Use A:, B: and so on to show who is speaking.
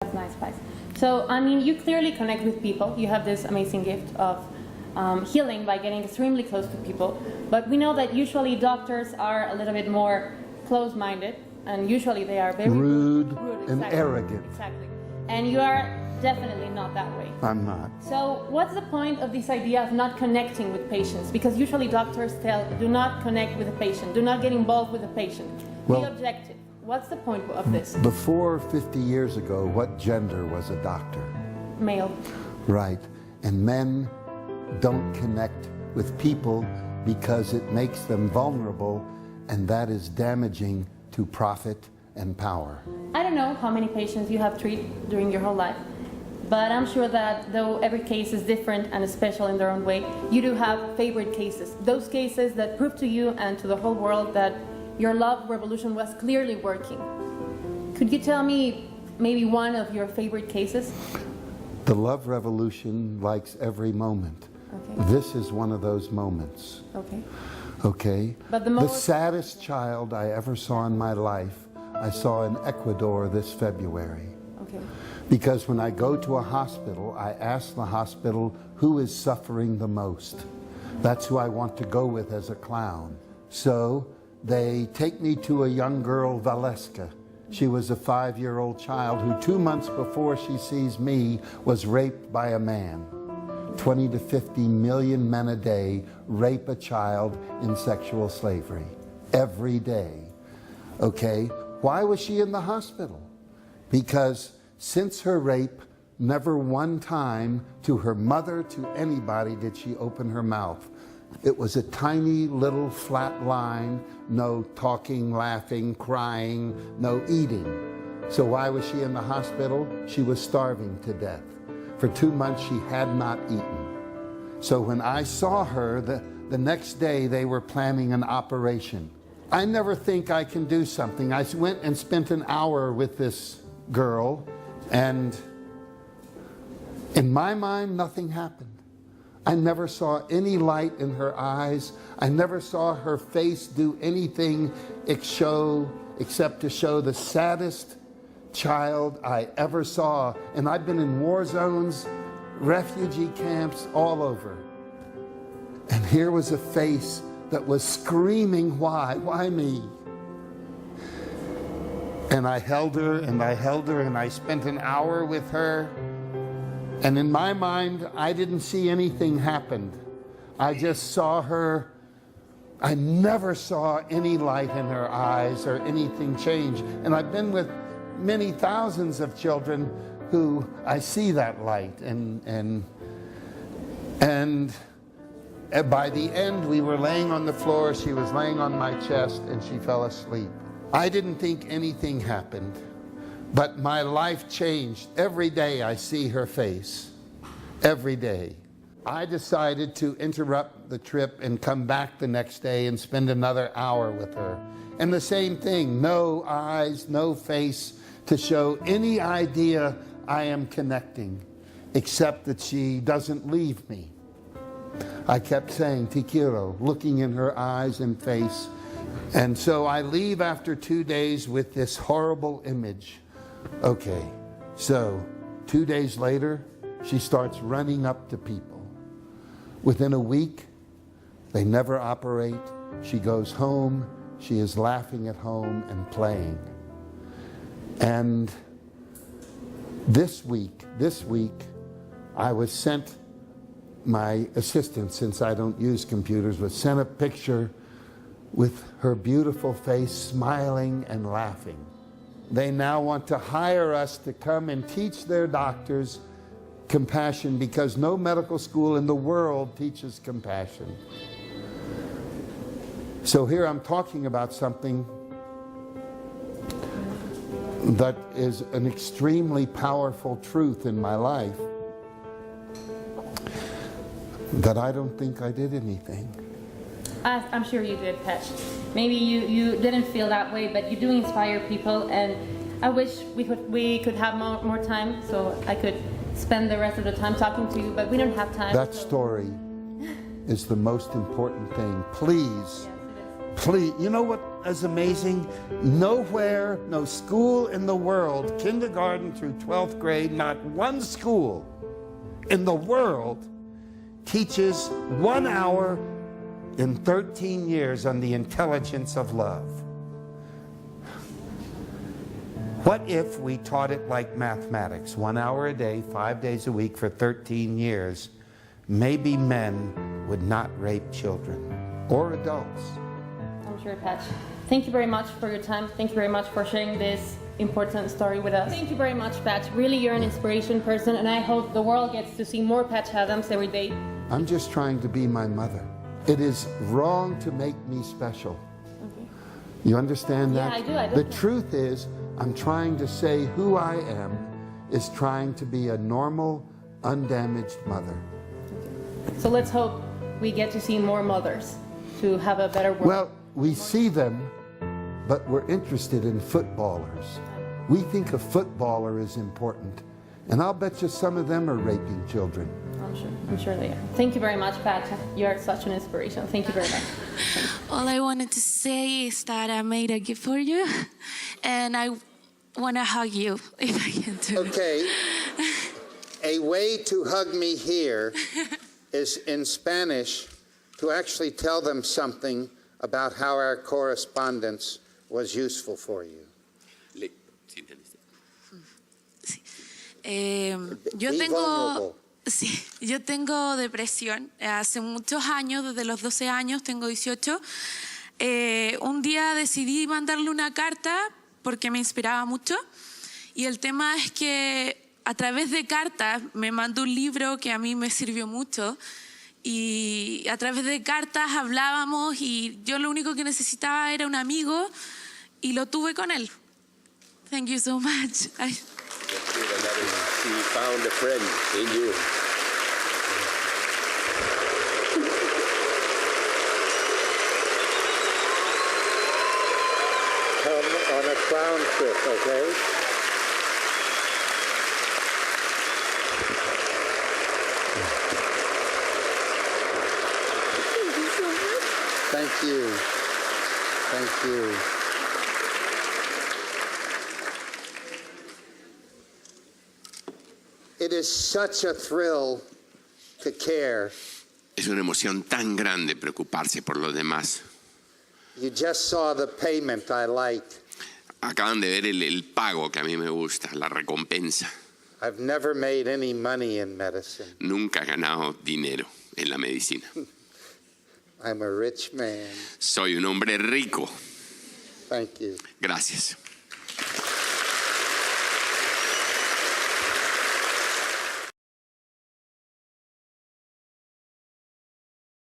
A: That's nice, guys. So, I mean, you clearly connect with people. You have this amazing gift of healing by getting extremely close to people. But we know that usually doctors are a little bit more close-minded, and usually they are very
B: rude
A: exactly,
B: and arrogant.
A: Exactly. And you are definitely not that way.
B: I'm not.
A: So what's the point of this idea of not connecting with patients? Because usually doctors tell, do not connect with the patient, do not get involved with the patient. Be objective. What's the point of this?
B: Before 50 years ago, what gender was a doctor?
A: Male.
B: Right. And men don't connect with people because it makes them vulnerable, and that is damaging to profit and power.
A: I don't know how many patients you have treated during your whole life, but I'm sure that though every case is different and special in their own way, you do have favorite cases. Those cases that prove to you and to the whole world that your love revolution was clearly working. Could you tell me maybe one of your favorite cases?
B: The love revolution likes every moment.
A: Okay.
B: This is one of those moments.
A: Okay.
B: Okay?
A: But
B: the saddest child I ever saw in my life, I saw in Ecuador this February.
A: Okay.
B: Because when I go to a hospital, I ask the hospital who is suffering the most. That's who I want to go with as a clown. So they take me to a young girl, Valeska. She was a 5-year-old child who 2 months before she sees me was raped by a man. 20 to 50 million men a day rape a child in sexual slavery. Every day. Okay? Why was she in the hospital? Because since her rape, never one time to her mother, to anybody, did she open her mouth. It was a tiny little flat line, no talking, laughing, crying, no eating. So why was she in the hospital? She was starving to death. For 2 months she had not eaten. So when I saw her, the next day they were planning an operation. I never think I can do something. I went and spent an hour with this girl, and in my mind, nothing happened. I never saw any light in her eyes. I never saw her face do anything except to show the saddest child I ever saw. And I've been in war zones, refugee camps, all over. And here was a face that was screaming, why? Why me? And I held her, and I held her, and I spent an hour with her. And in my mind, I didn't see anything happen. I just saw her. I never saw any light in her eyes or anything change. And I've been with many thousands of children who I see that light. And by the end, we were laying on the floor. She was laying on my chest, and she fell asleep. I didn't think anything happened. But my life changed. Every day I see her face. Every day. I decided to interrupt the trip and come back the next day and spend another hour with her. And the same thing, no eyes, no face to show any idea I am connecting, except that she doesn't leave me. I kept saying, Te quiero, looking in her eyes and face. And so I leave after 2 days with this horrible image. Okay, so 2 days later, she starts running up to people. Within a week, they never operate. She goes home. She is laughing at home and playing. And this week, I was sent, my assistant, since I don't use computers, was sent a picture with her beautiful face smiling and laughing. They now want to hire us to come and teach their doctors compassion, because no medical school in the world teaches compassion. So here I'm talking about something that is an extremely powerful truth in my life, that I don't think I did anything.
A: I'm sure you did, Pet. Maybe you didn't feel that way, but you do inspire people, and I wish we could have more time so I could spend the rest of the time talking to you, but we don't have time.
B: That story is the most important thing. Please,
A: yes,
B: Please, you know what is amazing? Nowhere, no school in the world, kindergarten through 12th grade, not one school in the world teaches 1 hour in 13 years on the intelligence of love. What if we taught it like mathematics, 1 hour a day, 5 days a week for 13 years? Maybe men would not rape children or adults.
A: I'm sure, Patch. Thank you very much for your time. Thank you very much for sharing this important story with us. Thank you very much, Patch. Really, you're an inspiration person, and I hope the world gets to see more Patch Adams every day.
B: I'm just trying to be my mother. It is wrong to make me special.
A: Okay.
B: You understand that?
A: Yeah, I do.
B: The truth is, I'm trying to say who I am is trying to be a normal, undamaged mother.
A: So let's hope we get to see more mothers to have a better world.
B: Well, we see them, but we're interested in footballers. We think a footballer is important, and I'll bet you some of them are raping children.
A: I'm sure they are. Thank you very much, Pat. You are such an inspiration. Thank you very much.
C: All I wanted to say is that I made a gift for you, and I want to hug you, if I can do it.
B: Okay. A way to hug me here is in Spanish to actually tell them something about how our correspondence was useful for you.
C: Yo tengo... Sí, yo tengo depresión. Hace muchos años, desde los 12 años, tengo 18. Un día decidí mandarle una carta porque me inspiraba mucho. Y el tema es que a través de cartas me mandó un libro que a mí me sirvió mucho. Y a través de cartas hablábamos y yo lo único que necesitaba era un amigo y lo tuve con él. Thank you so much.
D: She found a friend in you. Come on a clown trip, okay? Thank you. Thank you. It is such a thrill to care.
E: Es una emoción tan grande preocuparse por los demás.
D: You just saw the payment I like.
E: Acaban de ver el pago que a mí me gusta, la recompensa.
D: I've never made any money in medicine.
E: Nunca he ganado dinero en la medicina.
D: I'm a rich man.
E: Soy un hombre rico.
D: Thank you.
E: Gracias.